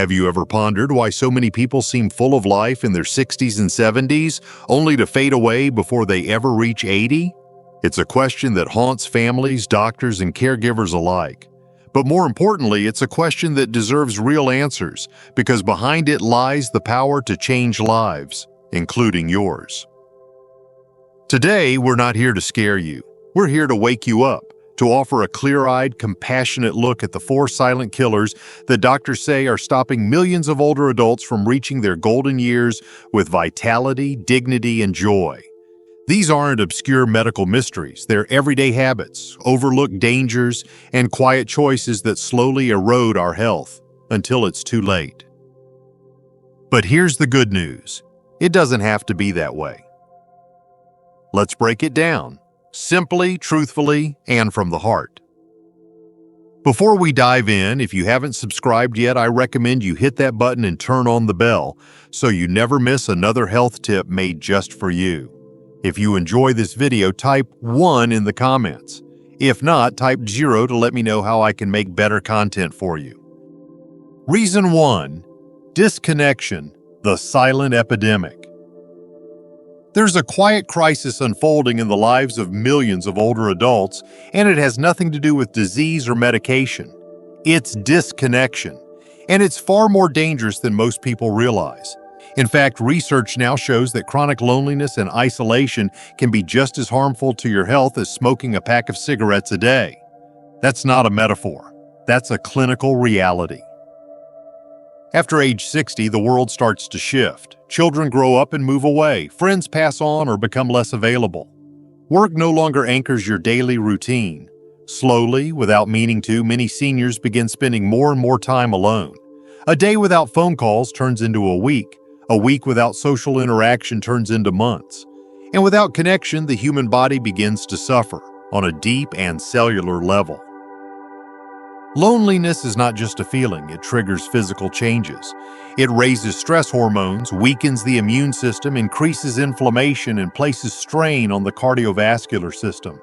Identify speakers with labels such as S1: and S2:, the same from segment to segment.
S1: Have you ever pondered why so many people seem full of life in their 60s and 70s, only to fade away before they ever reach 80? It's a question that haunts families, doctors, and caregivers alike. But more importantly, it's a question that deserves real answers, because behind it lies the power to change lives, including yours. Today, we're not here to scare you. We're here to wake you up, to offer a clear-eyed, compassionate look at the 4 silent killers that doctors say are stopping millions of older adults from reaching their golden years with vitality, dignity, and joy. These aren't obscure medical mysteries. They're everyday habits, overlooked dangers, and quiet choices that slowly erode our health until it's too late. But here's the good news. It doesn't have to be that way. Let's break it down. Simply, truthfully, and from the heart. Before we dive in, if you haven't subscribed yet, I recommend you hit that button and turn on the bell so you never miss another health tip made just for you. If you enjoy this video, type 1 in the comments. If not, type 0 to let me know how I can make better content for you. Reason 1. Disconnection, the silent epidemic. There's a quiet crisis unfolding in the lives of millions of older adults, and it has nothing to do with disease or medication. It's disconnection, and it's far more dangerous than most people realize. In fact, research now shows that chronic loneliness and isolation can be just as harmful to your health as smoking a pack of cigarettes a day. That's not a metaphor. That's a clinical reality. After age 60, the world starts to shift. Children grow up and move away. Friends pass on or become less available. Work no longer anchors your daily routine. Slowly, without meaning to, many seniors begin spending more and more time alone. A day without phone calls turns into a week. A week without social interaction turns into months. And without connection, the human body begins to suffer on a deep and cellular level. Loneliness is not just a feeling, it triggers physical changes. It raises stress hormones, weakens the immune system, increases inflammation, and places strain on the cardiovascular system.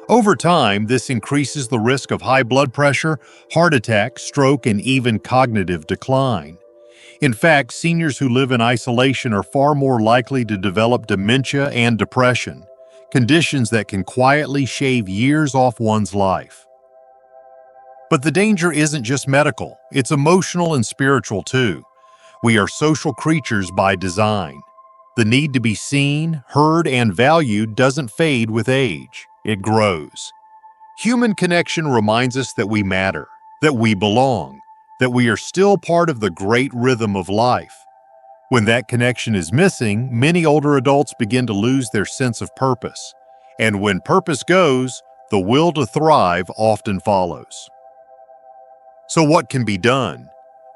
S1: Over time, this increases the risk of high blood pressure, heart attack, stroke, and even cognitive decline. In fact, seniors who live in isolation are far more likely to develop dementia and depression, conditions that can quietly shave years off one's life. But the danger isn't just medical, it's emotional and spiritual too. We are social creatures by design. The need to be seen, heard, and valued doesn't fade with age, it grows. Human connection reminds us that we matter, that we belong, that we are still part of the great rhythm of life. When that connection is missing, many older adults begin to lose their sense of purpose. And when purpose goes, the will to thrive often follows. So what can be done?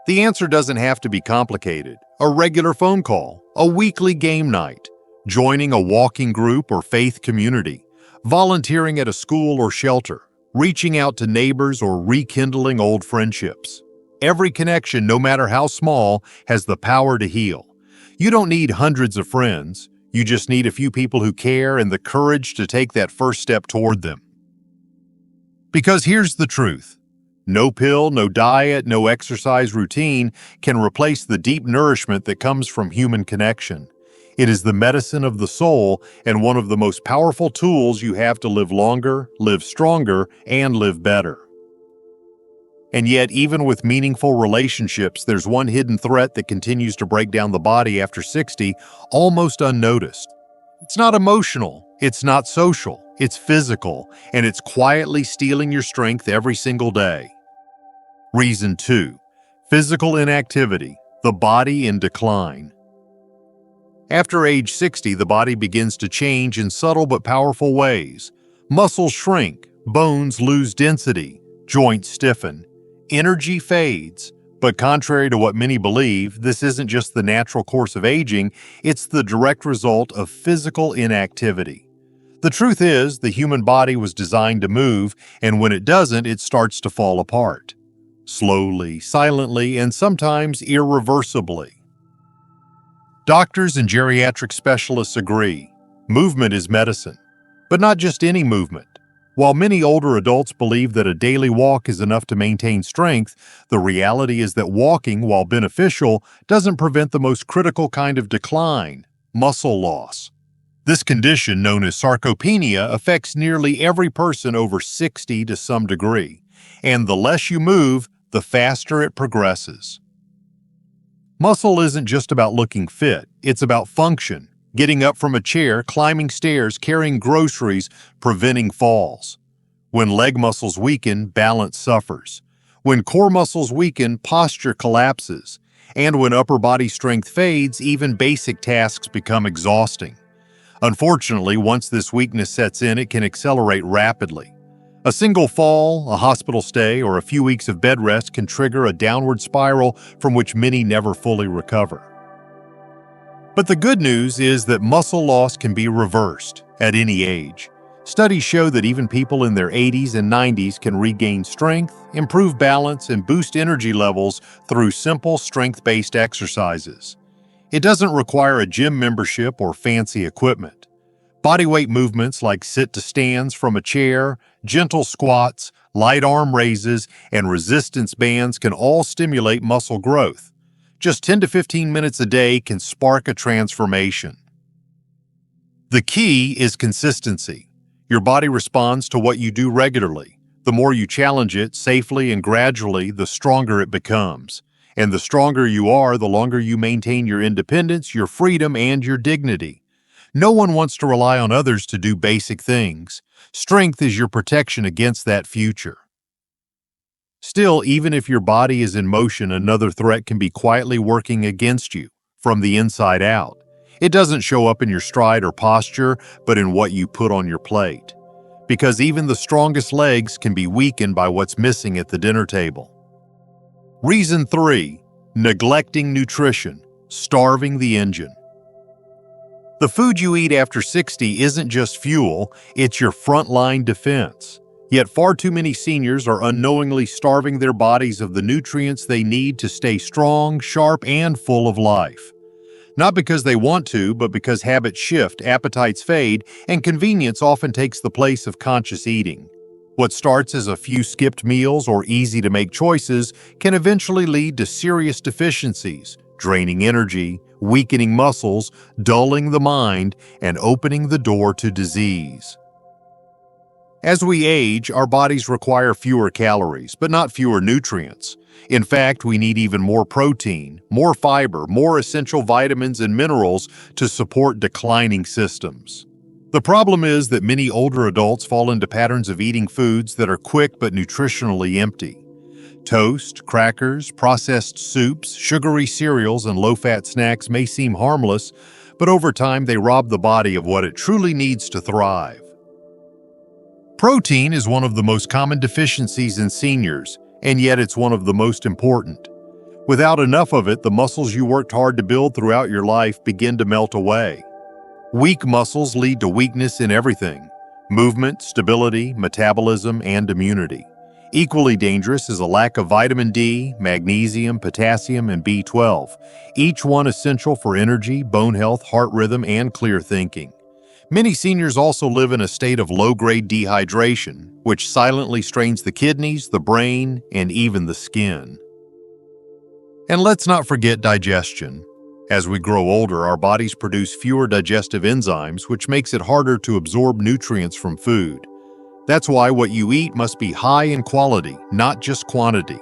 S1: The answer doesn't have to be complicated. A regular phone call, a weekly game night, joining a walking group or faith community, volunteering at a school or shelter, reaching out to neighbors or rekindling old friendships. Every connection, no matter how small, has the power to heal. You don't need hundreds of friends. You just need a few people who care and the courage to take that first step toward them. Because here's the truth. No pill, no diet, no exercise routine can replace the deep nourishment that comes from human connection. It is the medicine of the soul and one of the most powerful tools you have to live longer, live stronger, and live better. And yet, even with meaningful relationships, there's one hidden threat that continues to break down the body after 60, almost unnoticed. It's not emotional, it's not social, it's physical, and it's quietly stealing your strength every single day. Reason 2. Physical inactivity, the body in decline. After age 60, the body begins to change in subtle but powerful ways. Muscles shrink, bones lose density, joints stiffen, energy fades. But contrary to what many believe, this isn't just the natural course of aging, it's the direct result of physical inactivity. The truth is, the human body was designed to move, and when it doesn't, it starts to fall apart. Slowly, silently, and sometimes irreversibly. Doctors and geriatric specialists agree. Movement is medicine. But not just any movement. While many older adults believe that a daily walk is enough to maintain strength, the reality is that walking, while beneficial, doesn't prevent the most critical kind of decline, muscle loss. This condition, known as sarcopenia, affects nearly every person over 60 to some degree, and the less you move, the faster it progresses. Muscle isn't just about looking fit, it's about function, getting up from a chair, climbing stairs, carrying groceries, preventing falls. When leg muscles weaken, balance suffers. When core muscles weaken, posture collapses. And when upper body strength fades, even basic tasks become exhausting. Unfortunately, once this weakness sets in, it can accelerate rapidly. A single fall, a hospital stay, or a few weeks of bed rest can trigger a downward spiral from which many never fully recover. But the good news is that muscle loss can be reversed at any age. Studies show that even people in their 80s and 90s can regain strength, improve balance, and boost energy levels through simple strength-based exercises. It doesn't require a gym membership or fancy equipment. Bodyweight movements like sit-to-stands from a chair, gentle squats, light arm raises, and resistance bands can all stimulate muscle growth. Just 10 to 15 minutes a day can spark a transformation. The key is consistency. Your body responds to what you do regularly. The more you challenge it safely and gradually, the stronger it becomes. And the stronger you are, the longer you maintain your independence, your freedom, and your dignity. No one wants to rely on others to do basic things. Strength is your protection against that future. Still, even if your body is in motion, another threat can be quietly working against you, from the inside out. It doesn't show up in your stride or posture, but in what you put on your plate. Because even the strongest legs can be weakened by what's missing at the dinner table. Reason 3. Neglecting nutrition, starving the engine. The food you eat after 60 isn't just fuel, it's your frontline defense. Yet far too many seniors are unknowingly starving their bodies of the nutrients they need to stay strong, sharp, and full of life. Not because they want to, but because habits shift, appetites fade, and convenience often takes the place of conscious eating. What starts as a few skipped meals or easy-to-make choices can eventually lead to serious deficiencies, draining energy, weakening muscles, dulling the mind, and opening the door to disease. As we age, our bodies require fewer calories, but not fewer nutrients. In fact, we need even more protein, more fiber, more essential vitamins and minerals to support declining systems. The problem is that many older adults fall into patterns of eating foods that are quick but nutritionally empty. Toast, crackers, processed soups, sugary cereals, and low-fat snacks may seem harmless, but over time they rob the body of what it truly needs to thrive. Protein is one of the most common deficiencies in seniors, and yet it's one of the most important. Without enough of it, the muscles you worked hard to build throughout your life begin to melt away. Weak muscles lead to weakness in everything: movement, stability, metabolism, and immunity. Equally dangerous is a lack of vitamin D, magnesium, potassium, and B12, each one essential for energy, bone health, heart rhythm, and clear thinking. Many seniors also live in a state of low-grade dehydration, which silently strains the kidneys, the brain, and even the skin. And let's not forget digestion. As we grow older, our bodies produce fewer digestive enzymes, which makes it harder to absorb nutrients from food. That's why what you eat must be high in quality, not just quantity.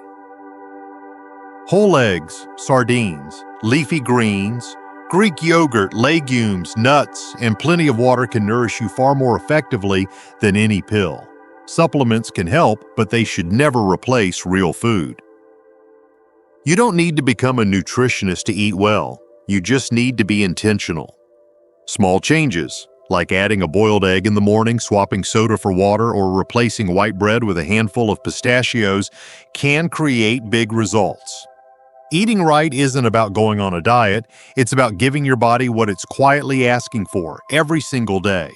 S1: Whole eggs, sardines, leafy greens, Greek yogurt, legumes, nuts, and plenty of water can nourish you far more effectively than any pill. Supplements can help, but they should never replace real food. You don't need to become a nutritionist to eat well. You just need to be intentional. Small changes, like adding a boiled egg in the morning, swapping soda for water, or replacing white bread with a handful of pistachios, can create big results. Eating right isn't about going on a diet, it's about giving your body what it's quietly asking for every single day.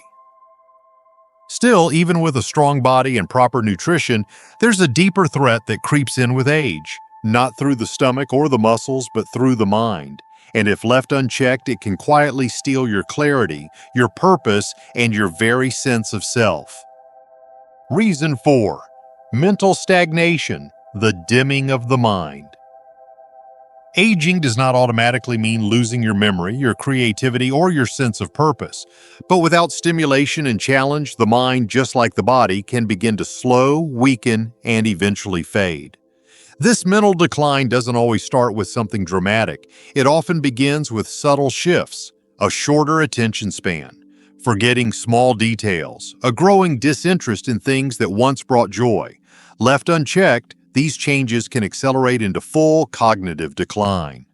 S1: Still, even with a strong body and proper nutrition, there's a deeper threat that creeps in with age, not through the stomach or the muscles, but through the mind. And if left unchecked, it can quietly steal your clarity, your purpose, and your very sense of self. Reason 4. Mental stagnation, the dimming of the mind. Aging does not automatically mean losing your memory, your creativity, or your sense of purpose. But without stimulation and challenge, the mind, just like the body, can begin to slow, weaken, and eventually fade. This mental decline doesn't always start with something dramatic. It often begins with subtle shifts, a shorter attention span, forgetting small details, a growing disinterest in things that once brought joy. Left unchecked, these changes can accelerate into full cognitive decline.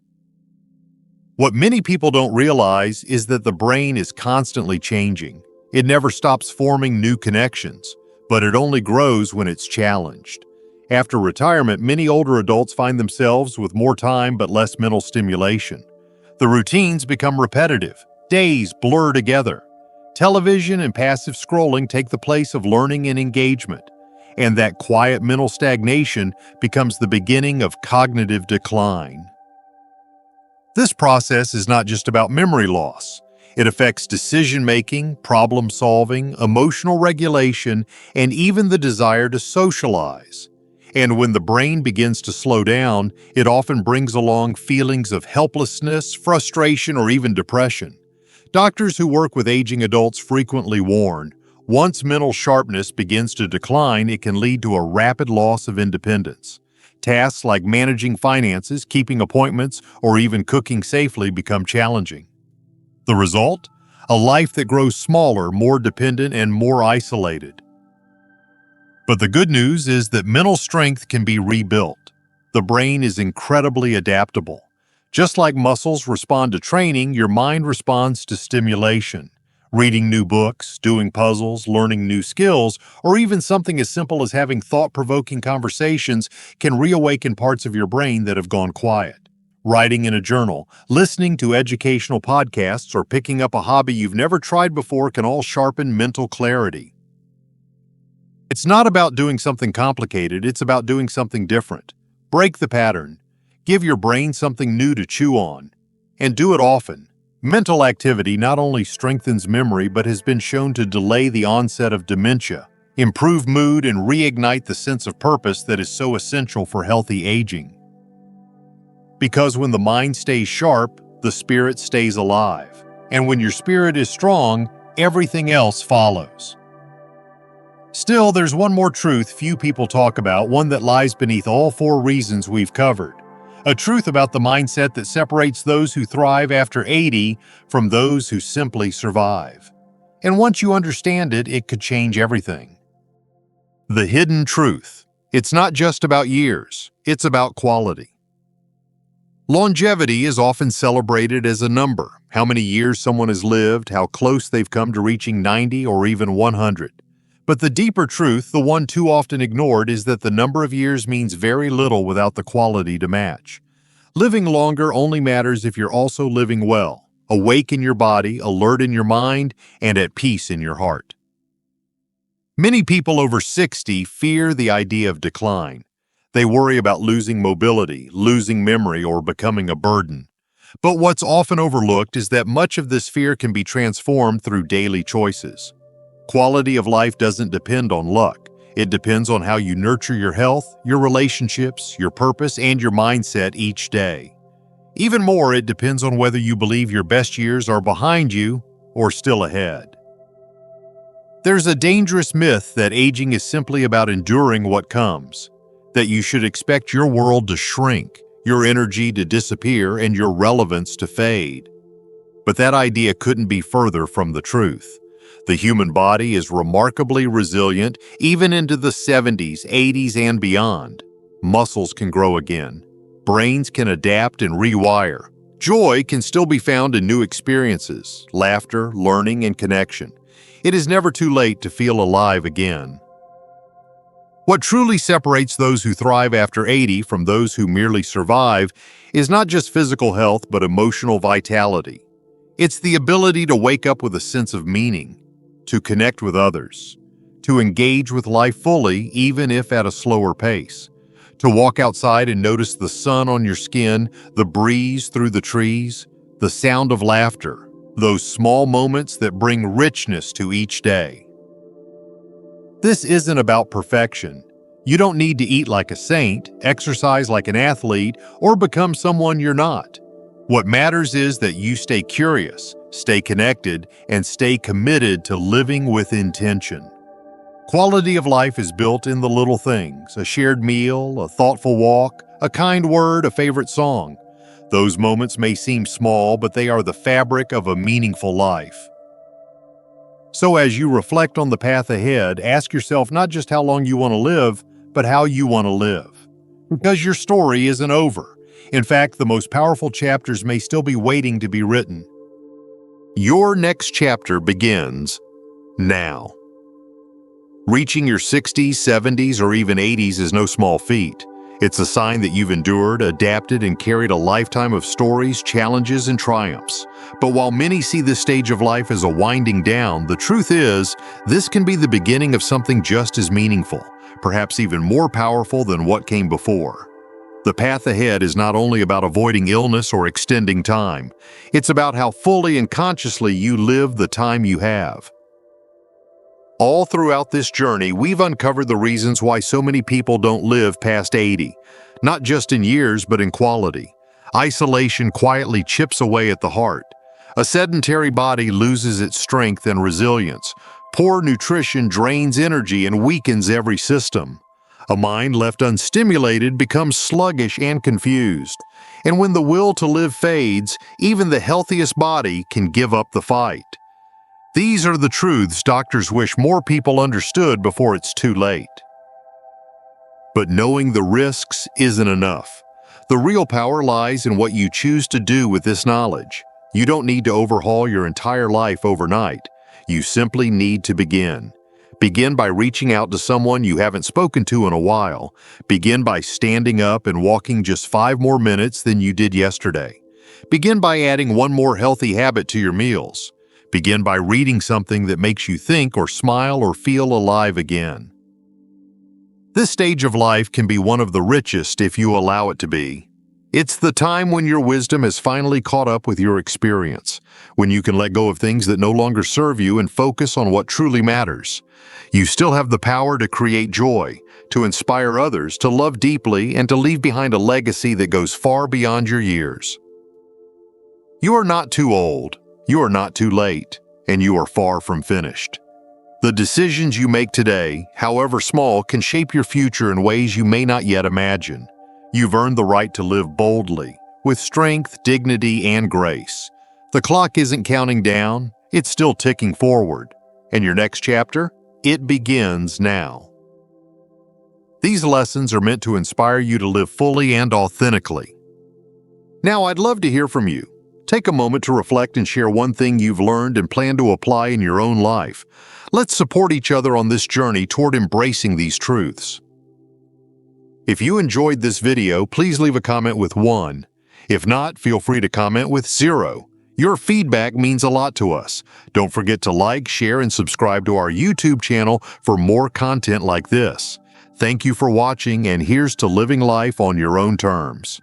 S1: What many people don't realize is that the brain is constantly changing. It never stops forming new connections, but it only grows when it's challenged. After retirement, many older adults find themselves with more time but less mental stimulation. The routines become repetitive. Days blur together. Television and passive scrolling take the place of learning and engagement. And that quiet mental stagnation becomes the beginning of cognitive decline. This process is not just about memory loss. It affects decision-making, problem-solving, emotional regulation, and even the desire to socialize. And when the brain begins to slow down, it often brings along feelings of helplessness, frustration, or even depression. Doctors who work with aging adults frequently warn, once mental sharpness begins to decline, it can lead to a rapid loss of independence. Tasks like managing finances, keeping appointments, or even cooking safely become challenging. The result? A life that grows smaller, more dependent, and more isolated. But the good news is that mental strength can be rebuilt. The brain is incredibly adaptable. Just like muscles respond to training, your mind responds to stimulation. Reading new books, doing puzzles, learning new skills, or even something as simple as having thought-provoking conversations can reawaken parts of your brain that have gone quiet. Writing in a journal, listening to educational podcasts, or picking up a hobby you've never tried before can all sharpen mental clarity. It's not about doing something complicated, it's about doing something different. Break the pattern. Give your brain something new to chew on. And do it often. Mental activity not only strengthens memory but has been shown to delay the onset of dementia, improve mood, and reignite the sense of purpose that is so essential for healthy aging. Because when the mind stays sharp, the spirit stays alive. And when your spirit is strong, everything else follows. Still, there's one more truth few people talk about, one that lies beneath all 4 reasons we've covered. A truth about the mindset that separates those who thrive after 80 from those who simply survive. And once you understand it, it could change everything. The hidden truth. It's not just about years, it's about quality. Longevity is often celebrated as a number, how many years someone has lived, how close they've come to reaching 90 or even 100. But the deeper truth, the one too often ignored, is that the number of years means very little without the quality to match. Living longer only matters if you're also living well, awake in your body, alert in your mind, and at peace in your heart. Many people over 60 fear the idea of decline. They worry about losing mobility, losing memory, or becoming a burden. But what's often overlooked is that much of this fear can be transformed through daily choices. Quality of life doesn't depend on luck. It depends on how you nurture your health, your relationships, your purpose, and your mindset each day. Even more, it depends on whether you believe your best years are behind you or still ahead. There's a dangerous myth that aging is simply about enduring what comes, that you should expect your world to shrink, your energy to disappear, and your relevance to fade. But that idea couldn't be further from the truth. The human body is remarkably resilient even into the 70s, 80s, and beyond. Muscles can grow again. Brains can adapt and rewire. Joy can still be found in new experiences, laughter, learning, and connection. It is never too late to feel alive again. What truly separates those who thrive after 80 from those who merely survive is not just physical health but emotional vitality. It's the ability to wake up with a sense of meaning, to connect with others, to engage with life fully even if at a slower pace, to walk outside and notice the sun on your skin, the breeze through the trees, the sound of laughter, those small moments that bring richness to each day. This isn't about perfection. You don't need to eat like a saint, exercise like an athlete, or become someone you're not. What matters is that you stay curious, stay connected, and stay committed to living with intention. Quality of life is built in the little things: a shared meal, a thoughtful walk, a kind word, a favorite song. Those moments may seem small, but they are the fabric of a meaningful life. So as you reflect on the path ahead, ask yourself not just how long you want to live, but how you want to live. Because your story isn't over. In fact, the most powerful chapters may still be waiting to be written. Your next chapter begins now. Reaching your 60s, 70s, or even 80s is no small feat. It's a sign that you've endured, adapted, and carried a lifetime of stories, challenges, and triumphs. But while many see this stage of life as a winding down, the truth is, this can be the beginning of something just as meaningful, perhaps even more powerful than what came before. The path ahead is not only about avoiding illness or extending time. It's about how fully and consciously you live the time you have. All throughout this journey, we've uncovered the reasons why so many people don't live past 80, not just in years, but in quality. Isolation quietly chips away at the heart. A sedentary body loses its strength and resilience. Poor nutrition drains energy and weakens every system. A mind left unstimulated becomes sluggish and confused. And when the will to live fades, even the healthiest body can give up the fight. These are the truths doctors wish more people understood before it's too late. But knowing the risks isn't enough. The real power lies in what you choose to do with this knowledge. You don't need to overhaul your entire life overnight. You simply need to begin. Begin by reaching out to someone you haven't spoken to in a while. Begin by standing up and walking just 5 more minutes than you did yesterday. Begin by adding one more healthy habit to your meals. Begin by reading something that makes you think or smile or feel alive again. This stage of life can be one of the richest if you allow it to be. It's the time when your wisdom has finally caught up with your experience, when you can let go of things that no longer serve you and focus on what truly matters. You still have the power to create joy, to inspire others, to love deeply, and to leave behind a legacy that goes far beyond your years. You are not too old. You are not too late, and you are far from finished. The decisions you make today, however small, can shape your future in ways you may not yet imagine. You've earned the right to live boldly, with strength, dignity, and grace. The clock isn't counting down, it's still ticking forward. And your next chapter? It begins now. These lessons are meant to inspire you to live fully and authentically. Now, I'd love to hear from you. Take a moment to reflect and share one thing you've learned and plan to apply in your own life. Let's support each other on this journey toward embracing these truths. If you enjoyed this video, please leave a comment with 1. If not, feel free to comment with 0. Your feedback means a lot to us. Don't forget to like, share, and subscribe to our YouTube channel for more content like this. Thank you for watching, and here's to living life on your own terms.